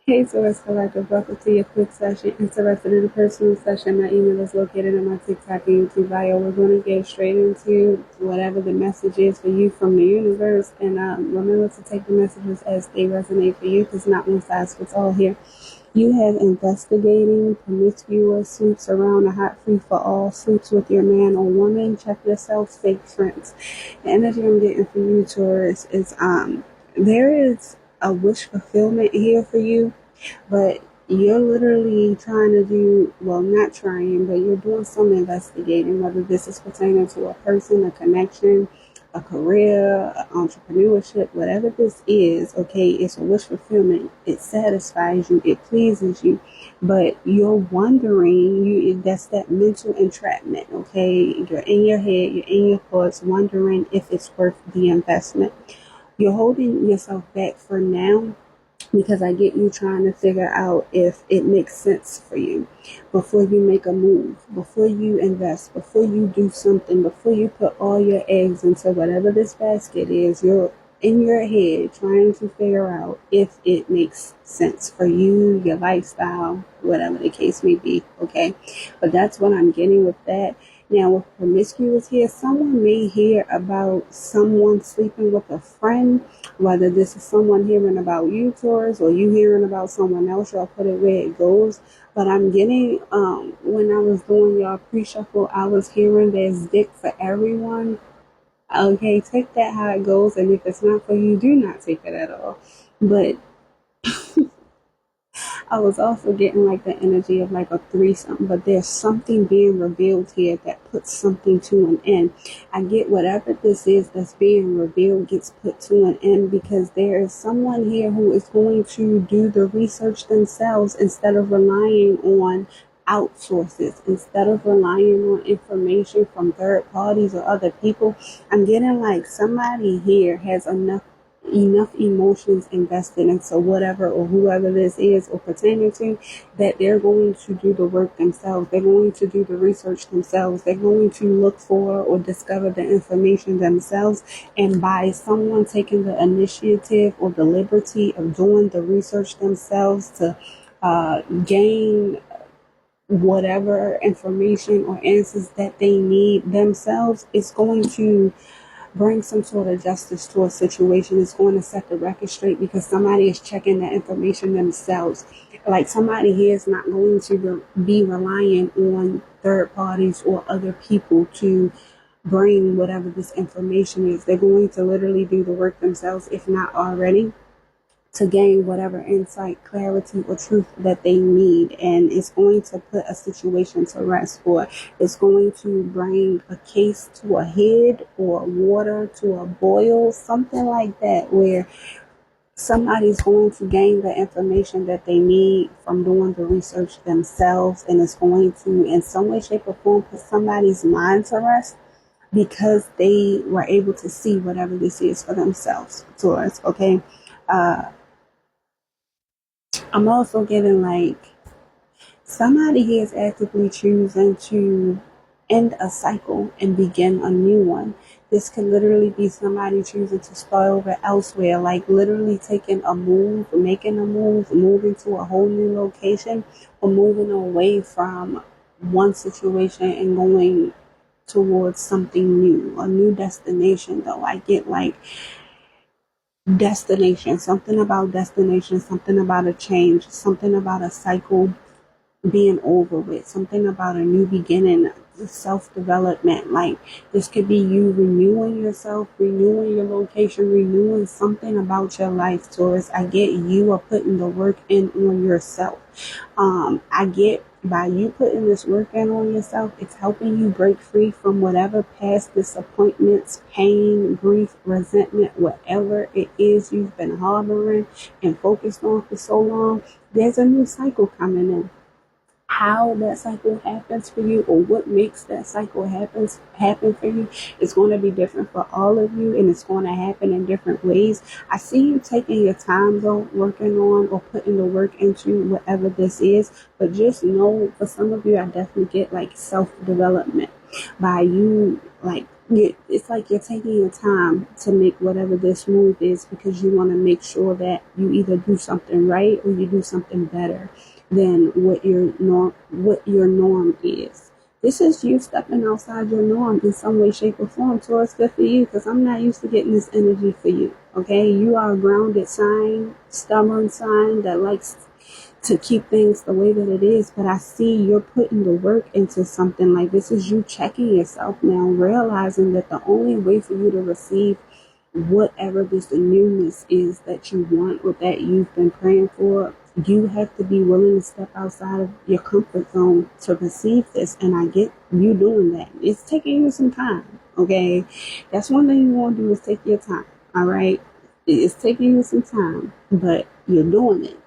Hey, so it's Collective. Welcome to your quick session. Interested in a personal session? My email is located in my TikTok and YouTube bio. We're going to get straight into whatever the message is for you from the universe. And remember to take the messages as they resonate for you because not one size fits all here. You have investigating promiscuous sleeps around a hot free for all, sleeps with your man or woman. Check yourself, fake friends. The energy I'm getting for you, Taurus, is there is a wish fulfillment here for you, but you're literally trying to do, well, not trying, but you're doing some investigating, whether this is pertaining to a person, a connection, a career, entrepreneurship, whatever this is, okay, it's a wish fulfillment. It satisfies you, it pleases you, but you're wondering, that's that mental entrapment, okay? You're in your head, you're in your thoughts, wondering if it's worth the investment. You're holding yourself back for now because I get you trying to figure out if it makes sense for you before you make a move, before you invest, before you do something, before you put all your eggs into whatever this basket is. You're in your head trying to figure out if it makes sense for you, your lifestyle, whatever the case may be, okay? But that's what I'm getting with that. Now, with promiscuous here, someone may hear about someone sleeping with a friend, whether this is someone hearing about you, Taurus, or you hearing about someone else. Y'all put it where it goes. But I'm getting, when I was doing y'all pre-shuffle, I was hearing there's dick for everyone. Okay, take that how it goes, and if it's not for you, do not take it at all. But I was also getting like the energy of like a threesome, but there's something being revealed here that puts something to an end. I get whatever this is that's being revealed gets put to an end because there is someone here who is going to do the research themselves instead of relying on outsources, instead of relying on information from third parties or other people. I'm getting like somebody here has enough emotions invested into whatever or whoever this is or pertaining to, that they're going to do the work themselves. They're going to do the research themselves. They're going to look for or discover the information themselves. And by someone taking the initiative or the liberty of doing the research themselves to gain whatever information or answers that they need themselves, it's going to bring some sort of justice to a situation. Is going to set the record straight because somebody is checking that information themselves. Like somebody here is not going to be relying on third parties or other people to bring whatever this information is. They're going to literally do the work themselves, if not already, to gain whatever insight, clarity, or truth that they need. And it's going to put a situation to rest, or it's going to bring a case to a head or water to a boil, something like that, where somebody's going to gain the information that they need from doing the research themselves, and it's going to, in some way, shape, or form, put somebody's mind to rest because they were able to see whatever this is for themselves. Taurus, okay? I'm also getting like somebody here is actively choosing to end a cycle and begin a new one. This could literally be somebody choosing to start over elsewhere, like literally taking a move, making a move, moving to a whole new location, or moving away from one situation and going towards something new, a new destination. Though I get like destination, something about destination, something about a change, something about a cycle being over with, something about a new beginning, self-development. Like this could be you renewing yourself, renewing your location, renewing something about your life, Taurus. I get you are putting the work in on yourself. I get by you putting this work in on yourself, it's helping you break free from whatever past disappointments, pain, grief, resentment, whatever it is you've been harboring and focused on for so long. There's a new cycle coming in. How that cycle happens for you, or what makes that cycle happen for you, is going to be different for all of you, and it's going to happen in different ways. I see you taking your time though, working on or putting the work into whatever this is, but just know for some of you, I definitely get like self-development. By you, like, it's like you're taking your time to make whatever this move is because you want to make sure that you either do something right or you do something better than what your norm is. This is you stepping outside your norm in some way, shape, or form. So it's good for you because I'm not used to getting this energy for you. Okay, you are a grounded sign, stubborn sign that likes to keep things the way that it is, but I see you're putting the work into something. Like, this is you checking yourself now, realizing that the only way for you to receive whatever this newness is that you want or that you've been praying for, you have to be willing to step outside of your comfort zone to receive this. And I get you doing that. It's taking you some time. Okay, that's one thing you want to do, is take your time. All right, it's taking you some time, but you're doing it.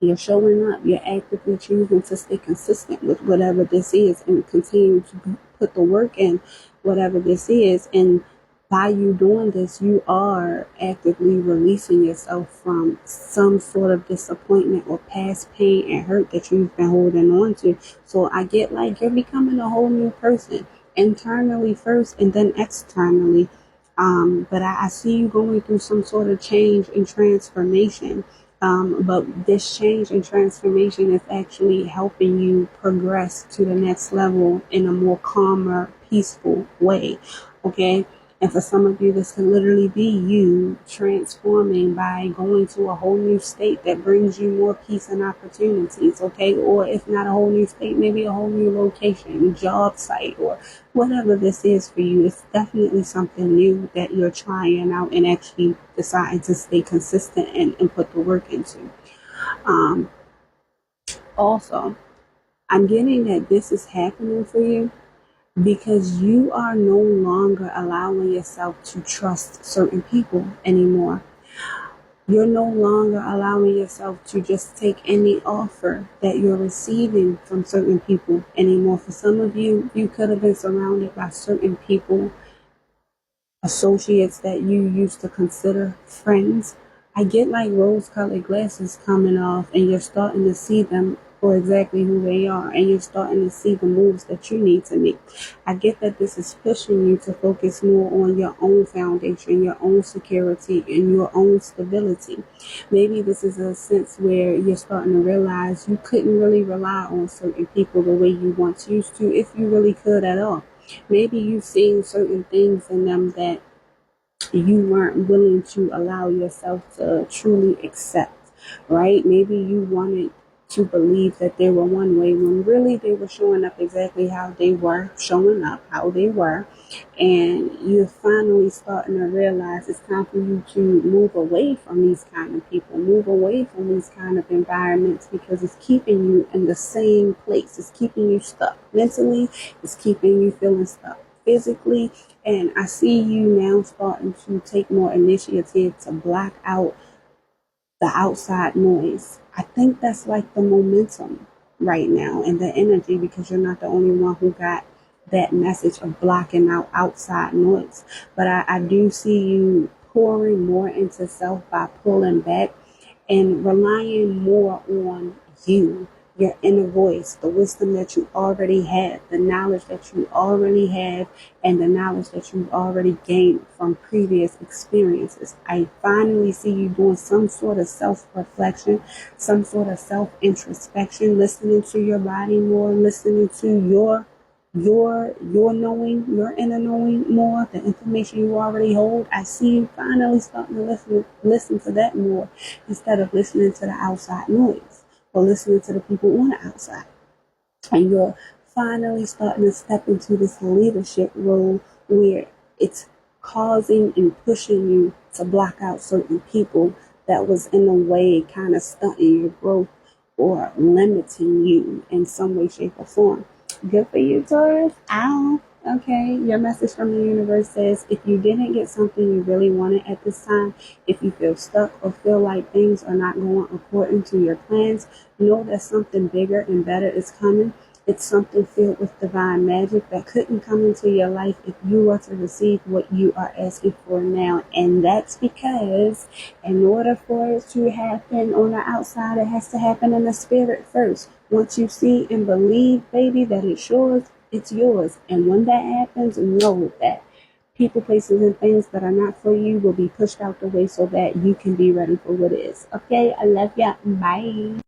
You're showing up. You're actively choosing to stay consistent with whatever this is and continue to put the work in whatever this is. And by you doing this, you are actively releasing yourself from some sort of disappointment or past pain and hurt that you've been holding on to. So I get like you're becoming a whole new person, internally first and then externally. But I see you going through some sort of change and transformation. But this change and transformation is actually helping you progress to the next level in a more calmer, peaceful way. Okay. And for some of you, this can literally be you transforming by going to a whole new state that brings you more peace and opportunities, okay? Or if not a whole new state, maybe a whole new location, job site, or whatever this is for you. It's definitely something new that you're trying out and actually deciding to stay consistent and put the work into. Um, Also, I'm getting that this is happening for you because you are no longer allowing yourself to trust certain people anymore. You're no longer allowing yourself to just take any offer that you're receiving from certain people anymore. For some of you, you could have been surrounded by certain people, associates that you used to consider friends. I get like rose-colored glasses coming off, and you're starting to see them for exactly who they are, and you're starting to see the moves that you need to make. I get that this is pushing you to focus more on your own foundation, your own security, and your own stability. Maybe this is a sense where you're starting to realize you couldn't really rely on certain people the way you once used to, if you really could at all. Maybe you've seen certain things in them that you weren't willing to allow yourself to truly accept, right? Maybe you wanted to believe that they were one way when really they were showing up exactly how they were, showing up how they were. And you're finally starting to realize it's time for you to move away from these kind of people, move away from these kind of environments, because it's keeping you in the same place. It's keeping you stuck mentally. It's keeping you feeling stuck physically. And I see you now starting to take more initiative to block out the outside noise. I think that's like the momentum right now and the energy, because you're not the only one who got that message of blocking out outside noise. But I do see you pouring more into self by pulling back and relying more on you, your inner voice, the wisdom that you already have, the knowledge that you already have, and the knowledge that you've already gained from previous experiences. I finally see you doing some sort of self-reflection, some sort of self-introspection, listening to your body more, listening to your knowing, your inner knowing more, the information you already hold. I see you finally starting to listen to that more, instead of listening to the outside noise or listening to the people on the outside. And you're finally starting to step into this leadership role where it's causing and pushing you to block out certain people that was in a way kind of stunting your growth or limiting you in some way, shape, or form. Good for you, Taurus. Ow. Okay, your message from the universe says if you didn't get something you really wanted at this time, if you feel stuck or feel like things are not going according to your plans, know that something bigger and better is coming. It's something filled with divine magic that couldn't come into your life if you were to receive what you are asking for now. And that's because in order for it to happen on the outside, it has to happen in the spirit first. Once you see and believe, baby, that it's yours, It's yours. And when that happens, know that people, places, and things that are not for you will be pushed out the way so that you can be ready for what is. Okay, I love ya. Bye.